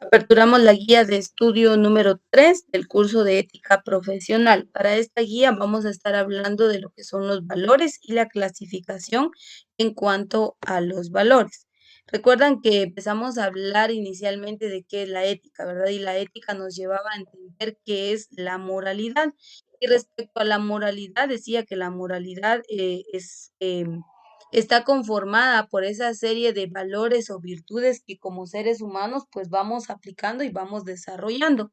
Aperturamos la guía de estudio número 3 del curso de ética profesional. Para esta guía vamos a estar hablando de lo que son los valores y la clasificación en cuanto a los valores. Recuerdan que empezamos a hablar inicialmente de qué es la ética, ¿verdad? Y la ética nos llevaba a entender qué es la moralidad. Y respecto a la moralidad, decía que la moralidad está conformada por esa serie de valores o virtudes que como seres humanos pues vamos aplicando y vamos desarrollando.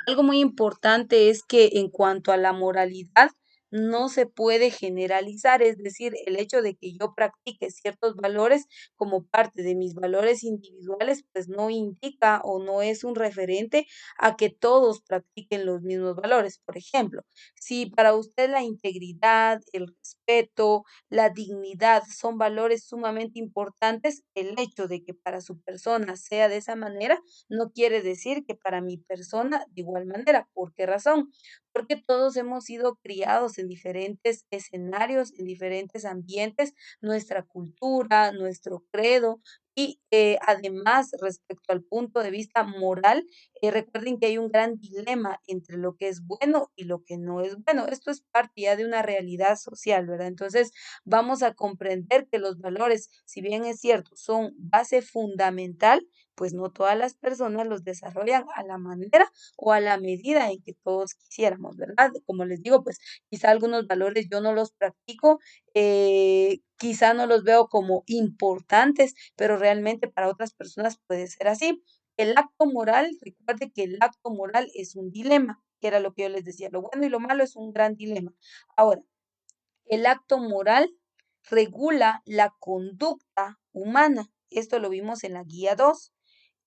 Algo muy importante es que en cuanto a la moralidad, no se puede generalizar, es decir, el hecho de que yo practique ciertos valores como parte de mis valores individuales, pues no indica o no es un referente a que todos practiquen los mismos valores. Por ejemplo, si para usted la integridad, el respeto, la dignidad son valores sumamente importantes, el hecho de que para su persona sea de esa manera no quiere decir que para mi persona de igual manera. ¿Por qué razón? Porque todos hemos sido criados en diferentes escenarios, en diferentes ambientes, nuestra cultura, nuestro credo y además respecto al punto de vista moral, recuerden que hay un gran dilema entre lo que es bueno y lo que no es bueno. Esto es parte ya de una realidad social, ¿verdad? Entonces, vamos a comprender que los valores, si bien es cierto, son base fundamental, pues no todas las personas los desarrollan a la manera o a la medida en que todos quisiéramos, ¿verdad? Como les digo, pues quizá algunos valores yo no los practico, quizá no los veo como importantes, pero realmente para otras personas puede ser así. El acto moral, recuerde que el acto moral es un dilema, que era lo que yo les decía, lo bueno y lo malo es un gran dilema. Ahora, el acto moral regula la conducta humana. Esto lo vimos en la guía 2.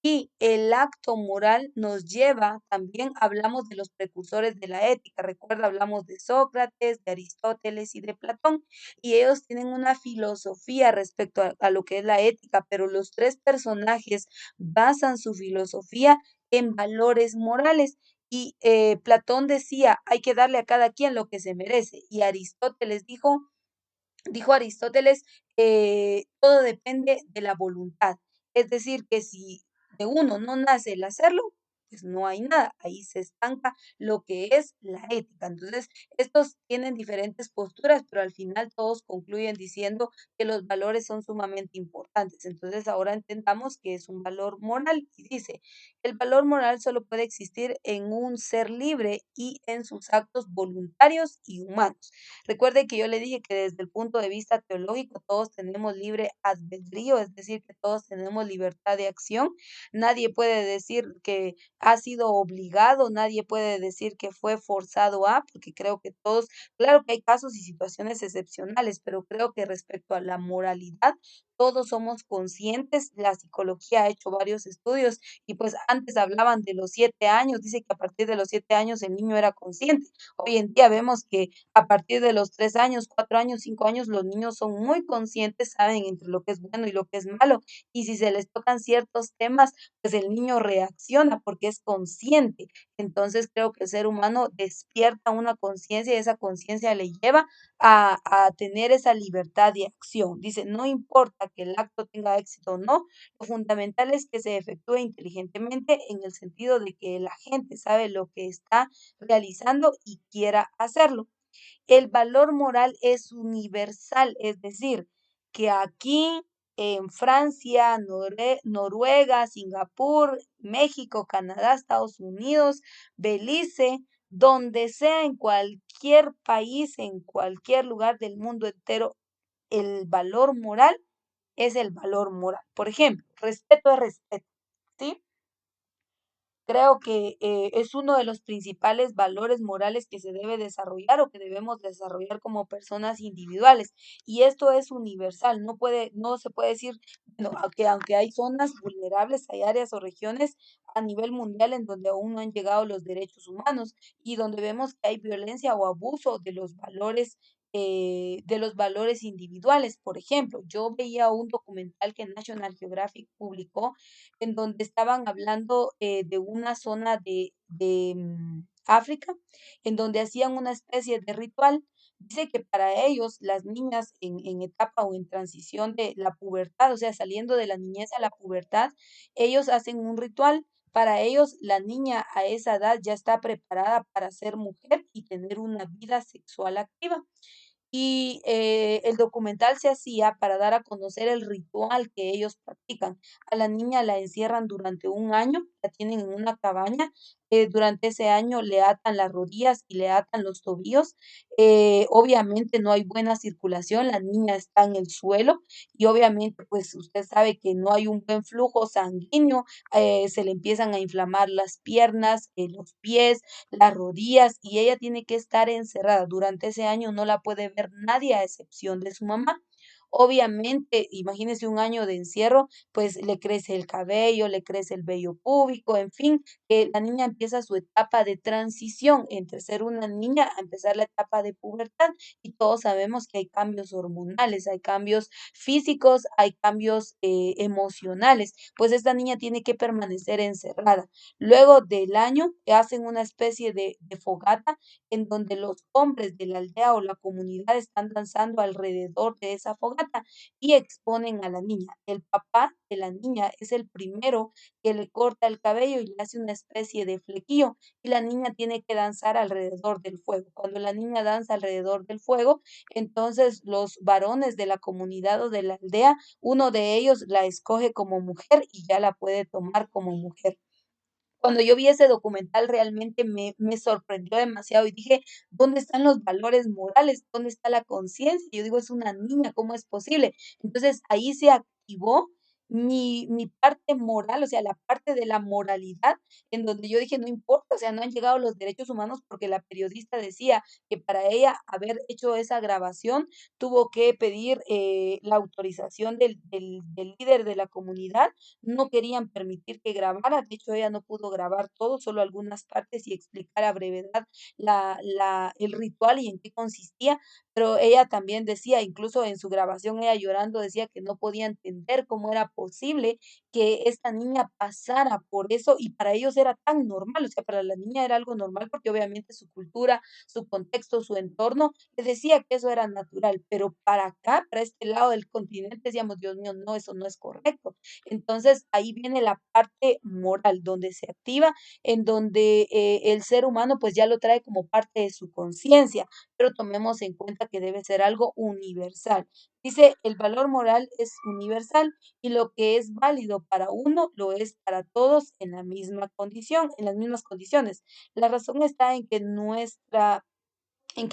Y el acto moral nos lleva, también hablamos de los precursores de la ética. Recuerda, hablamos de Sócrates, de Aristóteles y de Platón. Y ellos tienen una filosofía respecto a lo que es la ética, pero los tres personajes basan su filosofía en valores morales. Y Platón decía, hay que darle a cada quien lo que se merece. Y Aristóteles dijo Aristóteles, todo depende de la voluntad. Es decir, que si de uno no nace el hacerlo, pues no hay nada, ahí se estanca lo que es la ética. Entonces, estos tienen diferentes posturas, pero al final todos concluyen diciendo que los valores son sumamente importantes. Entonces, ahora entendamos que es un valor moral y dice, el valor moral solo puede existir en un ser libre y en sus actos voluntarios y humanos. Recuerde que yo le dije que desde el punto de vista teológico todos tenemos libre albedrío, es decir, que todos tenemos libertad de acción. Nadie puede decir que ha sido obligado, nadie puede decir que fue forzado a, porque creo que todos, claro que hay casos y situaciones excepcionales, pero creo que respecto a la moralidad, todos somos conscientes. La psicología ha hecho varios estudios y pues antes hablaban de los 7 años, dice que a partir de los 7 años el niño era consciente. Hoy en día vemos que a partir de los 3 años, 4 años, 5 años, los niños son muy conscientes, saben entre lo que es bueno y lo que es malo, y si se les tocan ciertos temas, pues el niño reacciona porque es consciente. Entonces, creo que el ser humano despierta una conciencia y esa conciencia le lleva a tener esa libertad de acción. Dice, no importa que el acto tenga éxito o no, lo fundamental es que se efectúe inteligentemente en el sentido de que la gente sabe lo que está realizando y quiera hacerlo. El valor moral es universal, es decir, que aquí en Francia, Noruega, Singapur, México, Canadá, Estados Unidos, Belice, donde sea en cualquier país, en cualquier lugar del mundo entero, el valor moral es el valor moral. Por ejemplo, respeto es respeto, ¿sí? Creo que, es uno de los principales valores morales que se debe desarrollar o que debemos desarrollar como personas individuales. Y esto es universal, no se puede decir, bueno, aunque hay zonas vulnerables, hay áreas o regiones a nivel mundial en donde aún no han llegado los derechos humanos y donde vemos que hay violencia o abuso de los valores individuales. Por ejemplo, yo veía un documental que National Geographic publicó en donde estaban hablando, de una zona de África, en donde hacían una especie de ritual. Dice que para ellos, las niñas en etapa o en transición de la pubertad, o sea, saliendo de la niñez a la pubertad, ellos hacen un ritual Para ellos, la niña a esa edad ya está preparada para ser mujer y tener una vida sexual activa. Y el documental se hacía para dar a conocer el ritual que ellos practican. A la niña la encierran durante un año, la tienen en una cabaña. Durante ese año le atan las rodillas y le atan los tobillos. Obviamente no hay buena circulación, la niña está en el suelo y obviamente pues usted sabe que no hay un buen flujo sanguíneo, se le empiezan a inflamar las piernas, los pies, las rodillas y ella tiene que estar encerrada. Durante ese año no la puede ver nadie a excepción de su mamá. Obviamente, imagínese un año de encierro, pues le crece el cabello, le crece el vello púbico, en fin, que la niña empieza su etapa de transición entre ser una niña a empezar la etapa de pubertad y todos sabemos que hay cambios hormonales, hay cambios físicos, hay cambios emocionales, pues esta niña tiene que permanecer encerrada. Luego del año hacen una especie de fogata en donde los hombres de la aldea o la comunidad están danzando alrededor de esa fogata y exponen a la niña. El papá de la niña es el primero que le corta el cabello y le hace una especie de flequillo y la niña tiene que danzar alrededor del fuego. Cuando la niña danza alrededor del fuego, entonces los varones de la comunidad o de la aldea, uno de ellos la escoge como mujer y ya la puede tomar como mujer. Cuando yo vi ese documental realmente me sorprendió demasiado y dije: "¿Dónde están los valores morales? ¿Dónde está la conciencia?". Yo digo: "Es una niña, ¿cómo es posible?". Entonces, ahí se activó mi parte moral, o sea, la parte de la moralidad, en donde yo dije: "No importa, o sea, no han llegado los derechos humanos", porque la periodista decía que para ella haber hecho esa grabación tuvo que pedir, la autorización del líder de la comunidad, no querían permitir que grabara, de hecho, ella no pudo grabar todo, solo algunas partes y explicar a brevedad el ritual y en qué consistía, pero ella también decía, incluso en su grabación, ella llorando decía que no podía entender cómo era posible que esta niña pasara por eso y para ellos era tan normal, o sea, para la niña era algo normal porque obviamente su cultura, su contexto, su entorno, le decía que eso era natural, pero para acá, para este lado del continente, decíamos: "Dios mío, no, eso no es correcto". Entonces, ahí viene la parte moral, donde se activa, en donde, el ser humano, pues, ya lo trae como parte de su conciencia, pero tomemos en cuenta que debe ser algo universal. Dice: "El valor moral es universal, y lo que es válido para uno, lo es para todos en las mismas condiciones. La razón está en que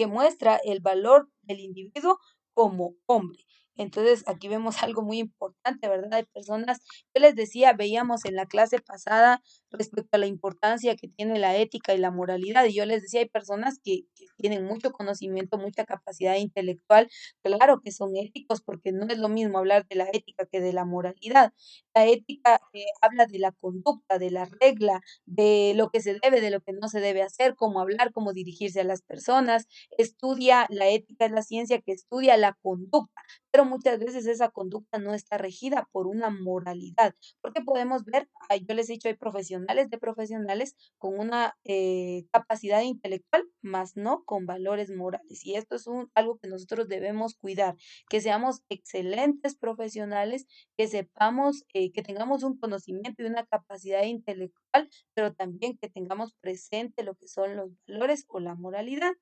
muestra el valor del individuo como hombre". Entonces, aquí vemos algo muy importante, ¿verdad? Hay personas, yo les decía, veíamos en la clase pasada respecto a la importancia que tiene la ética y la moralidad, y yo les decía, hay personas que tienen mucho conocimiento, mucha capacidad intelectual, claro que son éticos, porque no es lo mismo hablar de la ética que de la moralidad. La ética habla de la conducta, de la regla, de lo que se debe, de lo que no se debe hacer, cómo hablar, cómo dirigirse a las personas, estudia la ética, es la ciencia que estudia la conducta, pero muchas veces esa conducta no está regida por una moralidad, porque podemos ver, yo les he dicho, hay profesionales de profesionales con una capacidad intelectual, más no con valores morales. Y esto es algo que nosotros debemos cuidar, que seamos excelentes profesionales, que sepamos, que tengamos un conocimiento y una capacidad intelectual, pero también que tengamos presente lo que son los valores o la moralidad.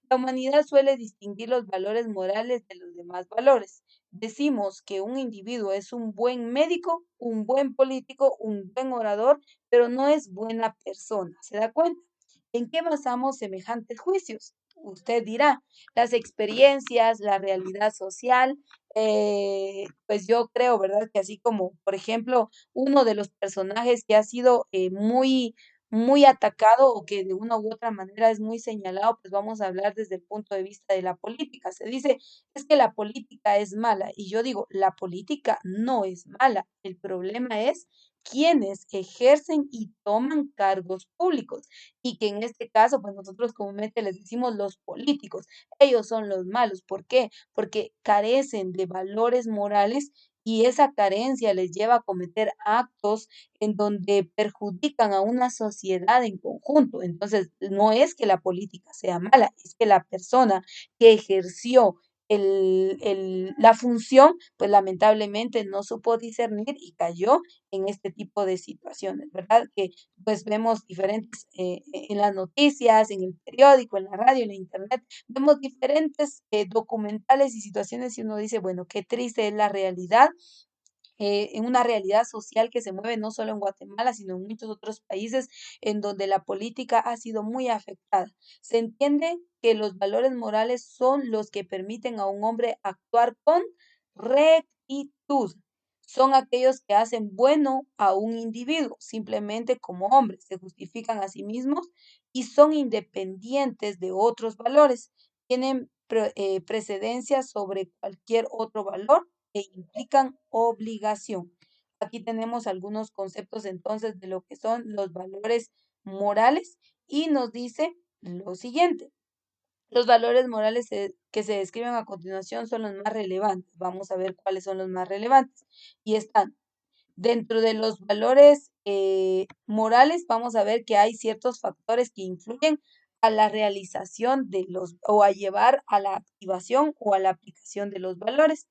La humanidad suele distinguir los valores morales de los demás valores. Decimos que un individuo es un buen médico, un buen político, un buen orador, pero no es buena persona. ¿Se da cuenta? ¿En qué basamos semejantes juicios? Usted dirá, las experiencias, la realidad social, pues yo creo, ¿verdad? Que así como, por ejemplo, uno de los personajes que ha sido muy atacado o que de una u otra manera es muy señalado, pues vamos a hablar desde el punto de vista de la política. Se dice, es que la política es mala y yo digo, la política no es mala. El problema es quienes ejercen y toman cargos públicos y que en este caso, pues nosotros comúnmente les decimos los políticos. Ellos son los malos. ¿Por qué? Porque carecen de valores morales y esa carencia les lleva a cometer actos en donde perjudican a una sociedad en conjunto. Entonces, no es que la política sea mala, es que la persona que ejerció la función, pues lamentablemente no supo discernir y cayó en este tipo de situaciones, ¿verdad? Que pues vemos diferentes en las noticias, en el periódico, en la radio, en la internet, vemos diferentes documentales y situaciones y uno dice, bueno, qué triste es la realidad, en una realidad social que se mueve no solo en Guatemala, sino en muchos otros países en donde la política ha sido muy afectada. Se entiende que los valores morales son los que permiten a un hombre actuar con rectitud. Son aquellos que hacen bueno a un individuo, simplemente como hombres, se justifican a sí mismos y son independientes de otros valores. Tienen precedencia sobre cualquier otro valor e implican obligación. Aquí tenemos algunos conceptos entonces de lo que son los valores morales y nos dice lo siguiente. Los valores morales que se describen a continuación son los más relevantes. Vamos a ver cuáles son los más relevantes. Y están dentro de los valores morales, vamos a ver que hay ciertos factores que influyen a la realización de los o a llevar a la activación o a la aplicación de los valores.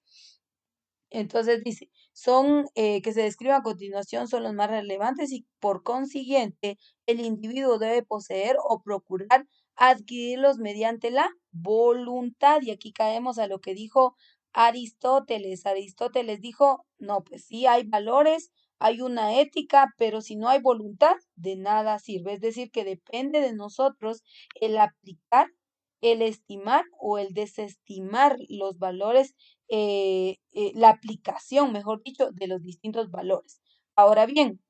Entonces dice, son que se describen a continuación son los más relevantes y por consiguiente el individuo debe poseer o procurar adquirirlos mediante la voluntad. Y aquí caemos a lo que dijo Aristóteles. Aristóteles dijo, no, pues sí hay valores, hay una ética, pero si no hay voluntad, de nada sirve. Es decir, que depende de nosotros el aplicar, el estimar o el desestimar los valores la aplicación, mejor dicho, de los distintos valores. Ahora bien,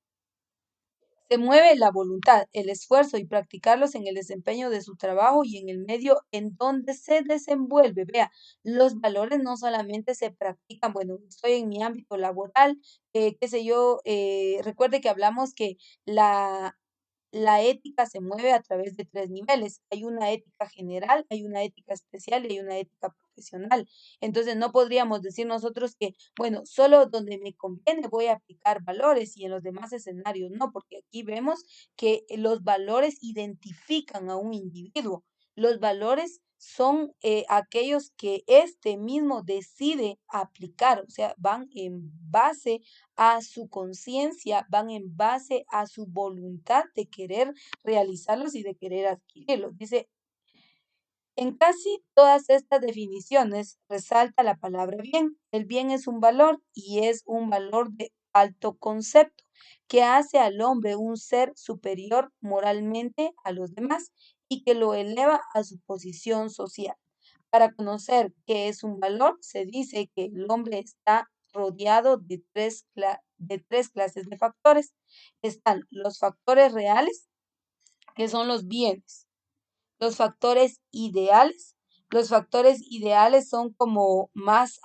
se mueve la voluntad, el esfuerzo y practicarlos en el desempeño de su trabajo y en el medio en donde se desenvuelve. Vea, los valores no solamente se practican, bueno, estoy en mi ámbito laboral, qué sé yo, recuerde que hablamos que la, la ética se mueve a través de tres niveles. Hay una ética general, hay una ética especial y hay una ética profesional. Entonces, no podríamos decir nosotros que, bueno, solo donde me conviene voy a aplicar valores y en los demás escenarios no, porque aquí vemos que los valores identifican a un individuo. Los valores son aquellos que éste mismo decide aplicar, o sea, van en base a su conciencia, van en base a su voluntad de querer realizarlos y de querer adquirirlos. Dice, en casi todas estas definiciones resalta la palabra bien. El bien es un valor y es un valor de alto concepto que hace al hombre un ser superior moralmente a los demás y que lo eleva a su posición social. Para conocer qué es un valor, se dice que el hombre está rodeado de de tres clases de factores. Están los factores reales, que son los bienes, los factores ideales. Los factores ideales son como más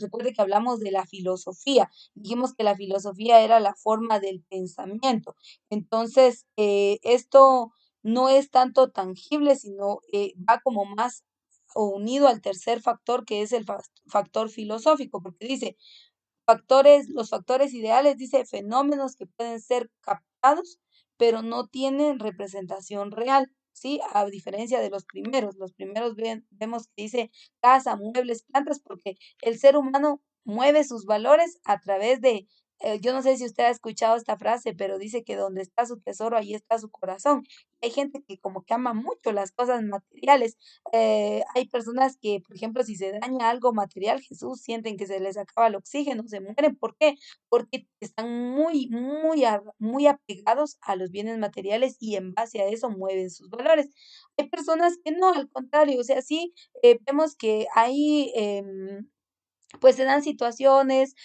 recuerde que hablamos de la filosofía. Dijimos que la filosofía era la forma del pensamiento. Entonces, esto no es tanto tangible, sino va como más unido al tercer factor, que es el factor filosófico, porque dice, los factores ideales, dice, fenómenos que pueden ser captados, pero no tienen representación real, ¿sí? A diferencia de los primeros vemos que dice casa, muebles, plantas, porque el ser humano mueve sus valores a través de, yo no sé si usted ha escuchado esta frase, pero dice que donde está su tesoro, ahí está su corazón. Hay gente que como que ama mucho las cosas materiales, hay personas que, por ejemplo, si se daña algo material, Jesús, sienten que se les acaba el oxígeno, se mueren. ¿Por qué? Porque están muy apegados a los bienes materiales y en base a eso mueven sus valores. Hay personas que no, al contrario, o sea, sí, vemos que hay pues se dan situaciones,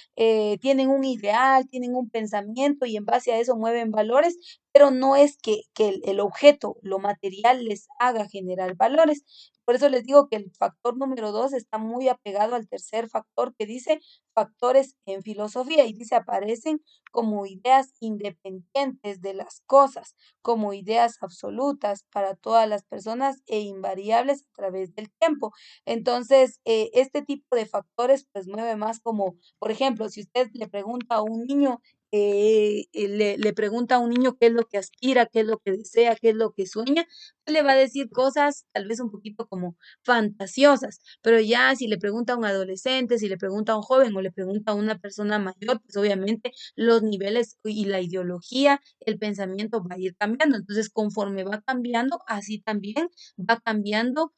tienen un ideal, tienen un pensamiento y en base a eso mueven valores, pero no es que el objeto, lo material, les haga generar valores. Por eso les digo que el factor número 2 está muy apegado al tercer factor que dice factores en filosofía y dice aparecen como ideas independientes de las cosas, como ideas absolutas para todas las personas e invariables a través del tiempo. Entonces, este tipo de factores pues mueve más como, por ejemplo, si usted le pregunta a un niño le pregunta a un niño qué es lo que aspira, qué es lo que desea, qué es lo que sueña, pues le va a decir cosas tal vez un poquito como fantasiosas, pero ya si le pregunta a un adolescente, si le pregunta a un joven o le pregunta a una persona mayor, pues obviamente los niveles y la ideología, el pensamiento va a ir cambiando. Entonces, conforme va cambiando, así también va cambiando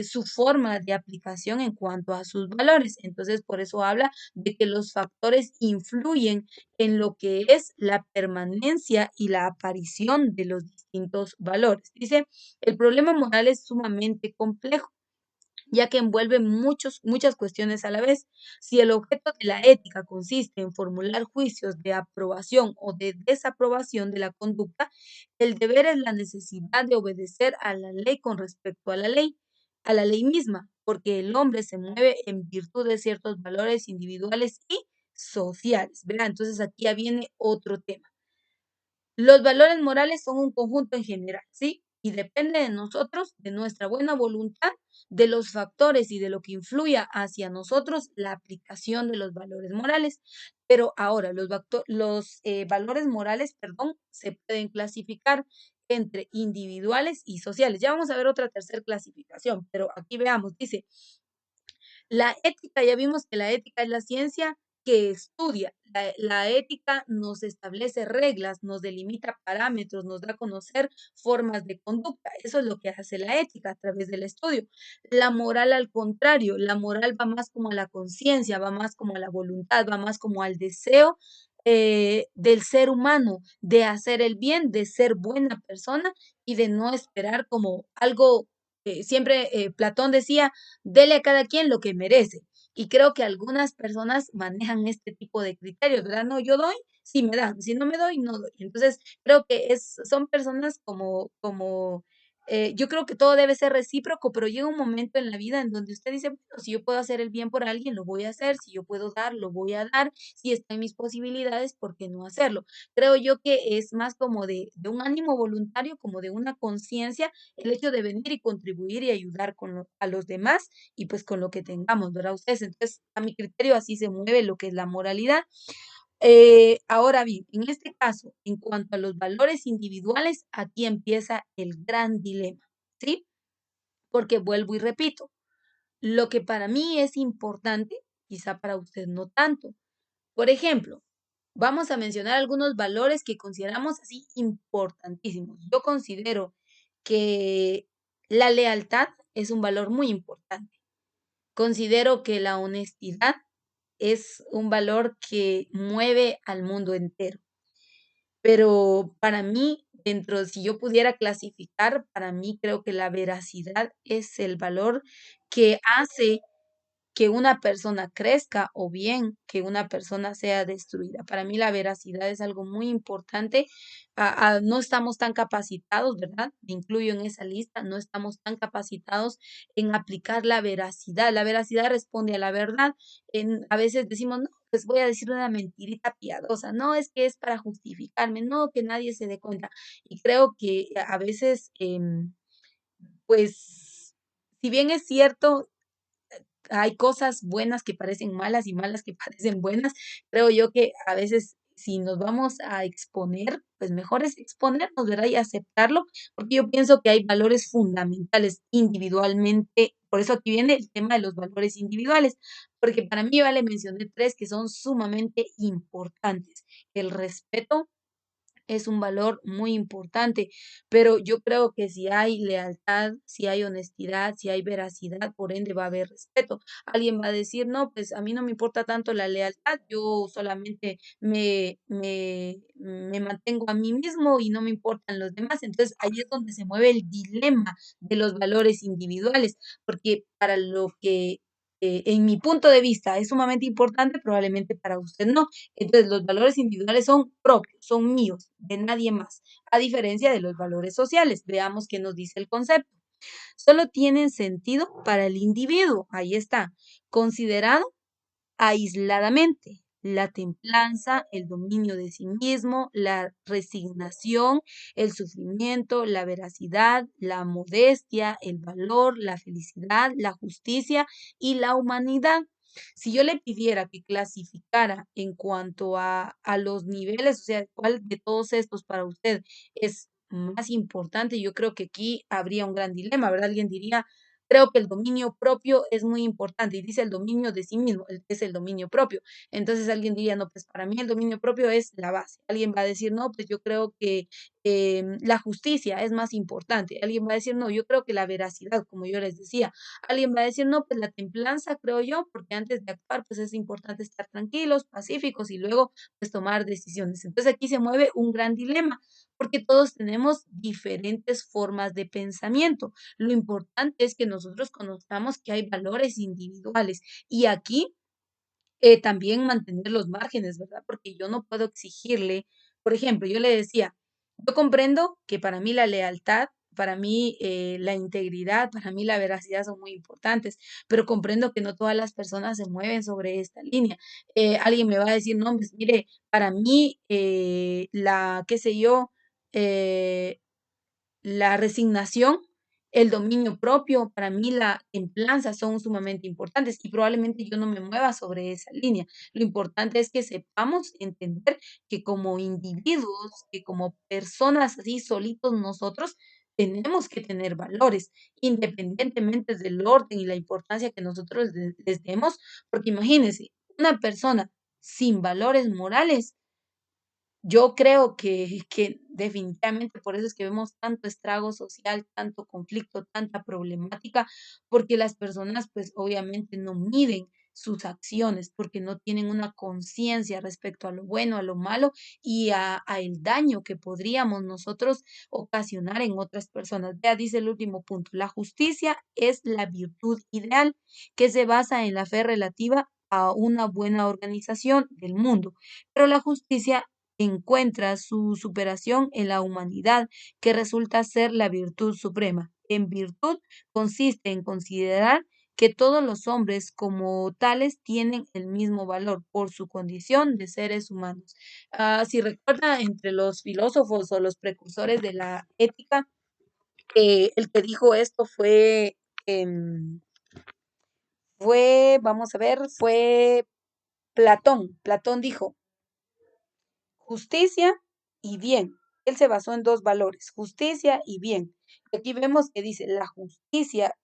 su forma de aplicación en cuanto a sus valores. Entonces, por eso habla de que los factores influyen en lo que es la permanencia y la aparición de los distintos valores. Dice, el problema moral es sumamente complejo, ya que envuelve muchas cuestiones a la vez. Si el objeto de la ética consiste en formular juicios de aprobación o de desaprobación de la conducta, el deber es la necesidad de obedecer a la ley con respecto a la ley misma, porque el hombre se mueve en virtud de ciertos valores individuales y sociales. ¿Verdad? Entonces aquí ya viene otro tema. Los valores morales son un conjunto en general, ¿sí? Y depende de nosotros, de nuestra buena voluntad, de los factores y de lo que influya hacia nosotros la aplicación de los valores morales. Pero ahora, los valores morales, perdón, se pueden clasificar entre individuales y sociales. Ya vamos a ver otra tercera clasificación, pero aquí veamos, dice, la ética, ya vimos que la ética es la ciencia que estudia. La ética nos establece reglas, nos delimita parámetros, nos da a conocer formas de conducta. Eso es lo que hace la ética a través del estudio. La moral, al contrario, la moral va más como a la conciencia, va más como a la voluntad, va más como al deseo del ser humano, de hacer el bien, de ser buena persona y de no esperar como algo, siempre Platón decía, dele a cada quien lo que merece. Y creo que algunas personas manejan este tipo de criterios, ¿verdad? No, yo doy, si me dan, si no me doy, no doy. Entonces, creo que son personas yo creo que todo debe ser recíproco, pero llega un momento en la vida en donde usted dice, bueno, si yo puedo hacer el bien por alguien, lo voy a hacer, si yo puedo dar, lo voy a dar, si está en mis posibilidades, ¿por qué no hacerlo? Creo yo que es más como de un ánimo voluntario, como de una conciencia el hecho de venir y contribuir y ayudar a los demás y pues con lo que tengamos, ¿verdad? Ustedes, entonces, a mi criterio, así se mueve lo que es la moralidad. Ahora bien, en este caso, en cuanto a los valores individuales, aquí empieza el gran dilema, ¿sí? Porque vuelvo y repito, lo que para mí es importante, quizá para usted no tanto. Por ejemplo, vamos a mencionar algunos valores que consideramos así importantísimos. Yo considero que la lealtad es un valor muy importante. Considero que la honestidad es un valor que mueve al mundo entero. Pero para mí, si yo pudiera clasificar, para mí creo que la veracidad es el valor que hace que una persona crezca o bien que una persona sea destruida. Para mí la veracidad es algo muy importante. No estamos tan capacitados, ¿verdad? Me incluyo en esa lista, no estamos tan capacitados en aplicar la veracidad. La veracidad responde a la verdad. A veces decimos, no, pues voy a decir una mentirita piadosa. No, es que es para justificarme, no, que nadie se dé cuenta. Y creo que a veces, pues, si bien es cierto, hay cosas buenas que parecen malas y malas que parecen buenas. Creo yo que a veces si nos vamos a exponer, pues mejor es exponernos, ¿verdad? Y aceptarlo, porque yo pienso que hay valores fundamentales individualmente. Por eso aquí viene el tema de los valores individuales, porque para mí, vale, mencioné tres que son sumamente importantes. El respeto, es un valor muy importante, pero yo creo que si hay lealtad, si hay honestidad, si hay veracidad, por ende va a haber respeto. Alguien va a decir, no, pues a mí no me importa tanto la lealtad, yo solamente me mantengo a mí mismo y no me importan los demás. Entonces ahí es donde se mueve el dilema de los valores individuales, porque para lo que en mi punto de vista es sumamente importante, probablemente para usted no. Entonces, los valores individuales son propios, son míos, de nadie más, a diferencia de los valores sociales. Veamos qué nos dice el concepto. Solo tienen sentido para el individuo, ahí está, considerado aisladamente. La templanza, el dominio de sí mismo, la resignación, el sufrimiento, la veracidad, la modestia, el valor, la felicidad, la justicia y la humanidad. Si yo le pidiera que clasificara en cuanto a los niveles, o sea, cuál de todos estos para usted es más importante, yo creo que aquí habría un gran dilema, ¿verdad? Alguien diría, creo que el dominio propio es muy importante y dice el dominio de sí mismo, es el dominio propio. Entonces alguien diría, no, pues para mí el dominio propio es la base. Alguien va a decir, no, pues yo creo que la justicia es más importante. Alguien va a decir, no, yo creo que la veracidad, como yo les decía. Alguien va a decir, no, pues la templanza, creo yo, porque antes de actuar, pues es importante estar tranquilos, pacíficos y luego, pues tomar decisiones. Entonces aquí se mueve un gran dilema, porque todos tenemos diferentes formas de pensamiento. Lo importante es que nosotros conozcamos que hay valores individuales y aquí también mantener los márgenes, ¿verdad? Porque yo no puedo exigirle, por ejemplo, yo le decía, yo comprendo que para mí la lealtad, para mí la integridad, para mí la veracidad son muy importantes, pero comprendo que no todas las personas se mueven sobre esta línea. Alguien me va a decir, no, pues mire, para mí qué sé yo, eh, la resignación, el dominio propio, para mí la templanza son sumamente importantes y probablemente yo no me mueva sobre esa línea. Lo importante es que sepamos entender que como individuos, que como personas así solitos nosotros, tenemos que tener valores, independientemente del orden y la importancia que nosotros les demos, porque imagínense, una persona sin valores morales yo creo que definitivamente por eso es que vemos tanto estrago social, tanto conflicto, tanta problemática, porque las personas, pues, obviamente no miden sus acciones, porque no tienen una conciencia respecto a lo bueno, a lo malo y a el daño que podríamos nosotros ocasionar en otras personas. Vea, dice el último punto, la justicia es la virtud ideal que se basa en la fe relativa a una buena organización del mundo, pero la justicia encuentra su superación en la humanidad, que resulta ser la virtud suprema. En virtud consiste en considerar que todos los hombres como tales tienen el mismo valor por su condición de seres humanos. Si recuerda, entre los filósofos o los precursores de la ética, el que dijo esto em, vamos a ver, fue Platón. Platón dijo, justicia y bien. Él se basó en dos valores, justicia y bien. Y aquí vemos que dice, la justicia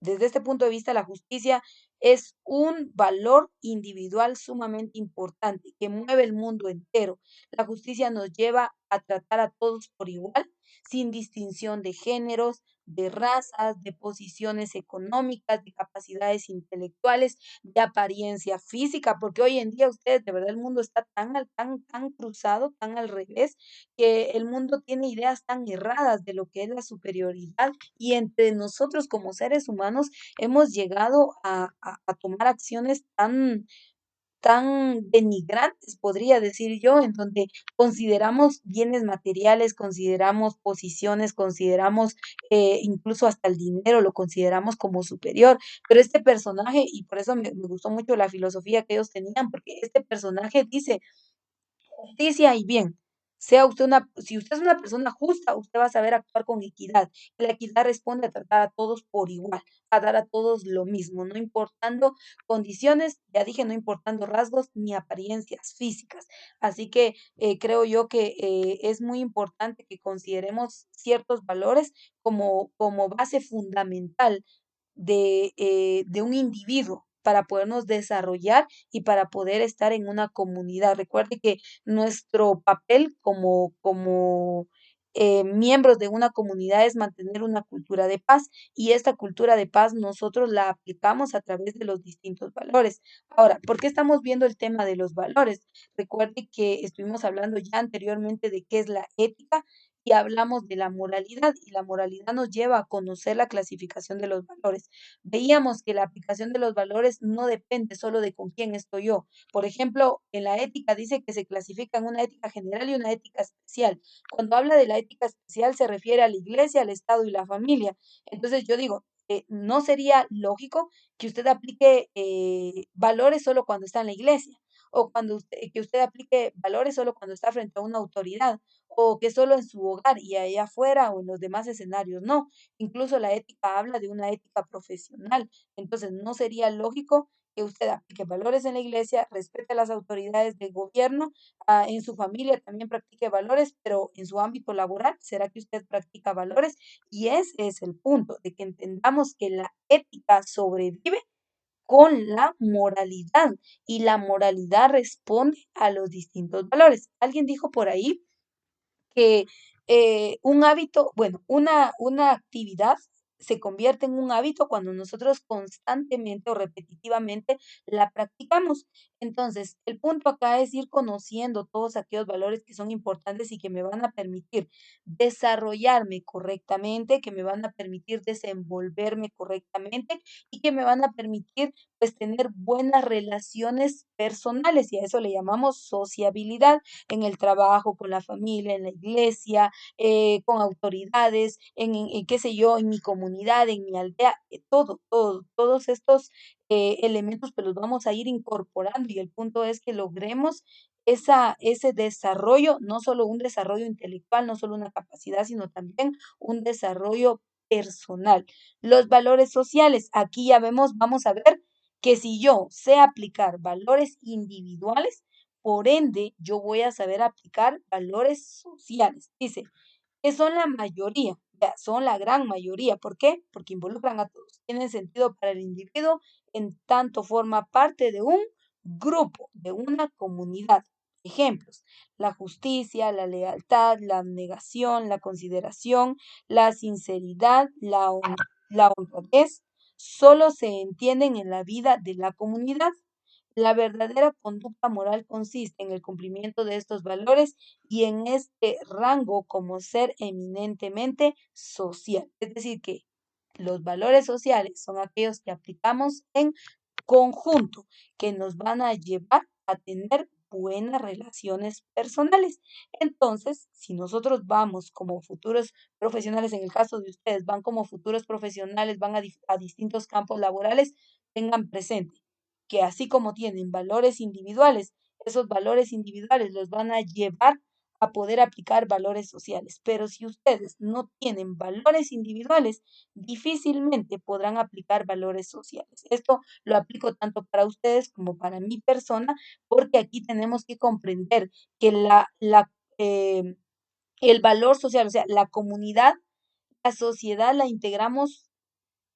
desde este punto de vista, la justicia es un valor individual sumamente importante que mueve el mundo entero. La justicia nos lleva a tratar a todos por igual, sin distinción de géneros, de razas, de posiciones económicas, de capacidades intelectuales, de apariencia física, porque hoy en día ustedes, de verdad, el mundo está tan cruzado, tan al revés, que el mundo tiene ideas tan erradas de lo que es la superioridad y entre nosotros como seres humanos hemos llegado a tomar acciones tan denigrantes, podría decir yo, en donde consideramos bienes materiales, consideramos posiciones, consideramos incluso hasta el dinero, lo consideramos como superior. Pero este personaje, y por eso me gustó mucho la filosofía que ellos tenían, porque este personaje dice, justicia y bien. Sea usted si usted es una persona justa, usted va a saber actuar con equidad. La equidad responde a tratar a todos por igual, a dar a todos lo mismo, no importando condiciones, ya dije, no importando rasgos ni apariencias físicas. Así que creo yo que es muy importante que consideremos ciertos valores como base fundamental de un individuo para podernos desarrollar y para poder estar en una comunidad. Recuerde que nuestro papel como miembros de una comunidad es mantener una cultura de paz y esta cultura de paz nosotros la aplicamos a través de los distintos valores. Ahora, ¿por qué estamos viendo el tema de los valores? Recuerde que estuvimos hablando ya anteriormente de qué es la ética y hablamos de la moralidad y la moralidad nos lleva a conocer la clasificación de los valores. Veíamos que la aplicación de los valores no depende solo de con quién estoy yo. Por ejemplo, en la ética dice que se clasifican una ética general y una ética especial. Cuando habla de la ética especial se refiere a la iglesia, al Estado y la familia. Entonces yo digo, no sería lógico que usted aplique valores solo cuando está en la iglesia o que usted aplique valores solo cuando está frente a una autoridad o que solo en su hogar y allá afuera o en los demás escenarios. No, incluso la ética habla de una ética profesional. Entonces, no sería lógico que usted aplique valores en la iglesia, respete a las autoridades de gobierno, en su familia también practique valores, pero en su ámbito laboral, ¿será que usted practica valores? Y ese es el punto, de que entendamos que la ética sobrevive con la moralidad y la moralidad responde a los distintos valores. Alguien dijo por ahí que un hábito, bueno, una actividad se convierte en un hábito cuando nosotros constantemente o repetitivamente la practicamos. Entonces, el punto acá es ir conociendo todos aquellos valores que son importantes y que me van a permitir desarrollarme correctamente, que me van a permitir desenvolverme correctamente y que me van a permitir pues tener buenas relaciones personales y a eso le llamamos sociabilidad en el trabajo, con la familia, en la iglesia, con autoridades, en qué sé yo, en mi comunidad, en mi aldea, todos estos elementos pues los vamos a ir incorporando y el punto es que logremos ese desarrollo, no solo un desarrollo intelectual, no solo una capacidad, sino también un desarrollo personal. Los valores sociales, aquí ya vemos, vamos a ver que si yo sé aplicar valores individuales, por ende, yo voy a saber aplicar valores sociales. Dice que son la mayoría, ya, son la gran mayoría. ¿Por qué? Porque involucran a todos. Tienen sentido para el individuo en tanto forma parte de un grupo, de una comunidad. Ejemplos, la justicia, la lealtad, la abnegación, la consideración, la sinceridad, la honradez, solo se entienden en la vida de la comunidad. La verdadera conducta moral consiste en el cumplimiento de estos valores y en este rango como ser eminentemente social. Es decir, que los valores sociales son aquellos que aplicamos en conjunto, que nos van a llevar a tener buenas relaciones personales. Entonces, si nosotros vamos como futuros profesionales, en el caso de ustedes, van como futuros profesionales, van a distintos campos laborales, tengan presente que así como tienen valores individuales, esos valores individuales los van a llevar a poder aplicar valores sociales. Pero si ustedes no tienen valores individuales, difícilmente podrán aplicar valores sociales. Esto lo aplico tanto para ustedes como para mi persona, porque aquí tenemos que comprender que eh, el valor social, o sea, la comunidad, la sociedad la integramos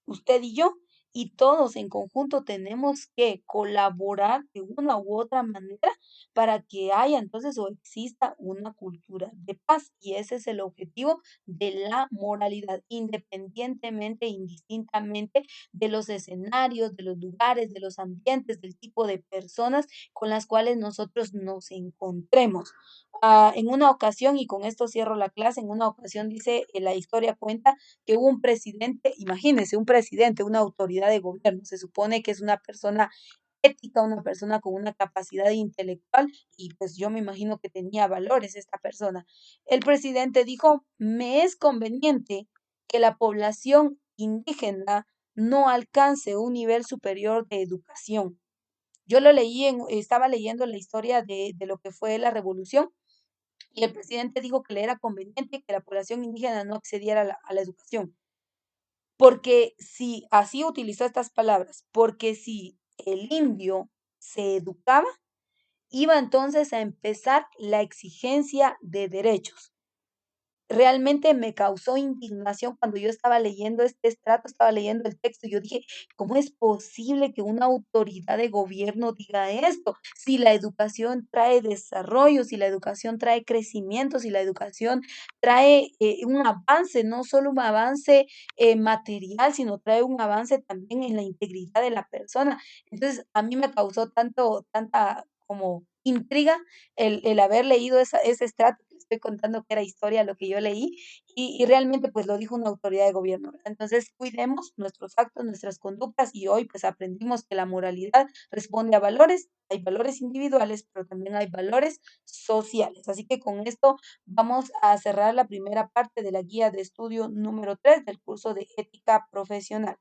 usted y yo, y todos en conjunto tenemos que colaborar de una u otra manera para que haya entonces o exista una cultura de paz. Y ese es el objetivo de la moralidad, independientemente, indistintamente de los escenarios, de los lugares, de los ambientes, del tipo de personas con las cuales nosotros nos encontremos. En una ocasión, y con esto cierro la clase, en una ocasión dice, la historia cuenta que hubo un presidente, imagínense, un presidente, una autoridad de gobierno, se supone que es una persona ética, una persona con una capacidad intelectual y pues yo me imagino que tenía valores esta persona. El presidente dijo, me es conveniente que la población indígena no alcance un nivel superior de educación. Yo lo leí, estaba leyendo la historia de lo que fue la revolución y el presidente dijo que le era conveniente que la población indígena no accediera a la educación. Porque si así utilizó estas palabras, porque si el indio se educaba, iba entonces a empezar la exigencia de derechos. Realmente me causó indignación cuando yo estaba leyendo este estrato, estaba leyendo el texto, y yo dije: "¿Cómo es posible que una autoridad de gobierno diga esto? Si la educación trae desarrollo, si la educación trae crecimiento, si la educación trae, un avance, no solo un avance, material, sino trae un avance también en la integridad de la persona". Entonces, a mí me causó tanta como intriga el haber leído ese estrato que estoy contando que era historia lo que yo leí, y realmente, pues, lo dijo una autoridad de gobierno, ¿verdad? Entonces, cuidemos nuestros actos, nuestras conductas, y hoy, pues, aprendimos que la moralidad responde a valores, hay valores individuales, pero también hay valores sociales. Así que con esto vamos a cerrar la primera parte de la guía de estudio número 3 del curso de ética profesional.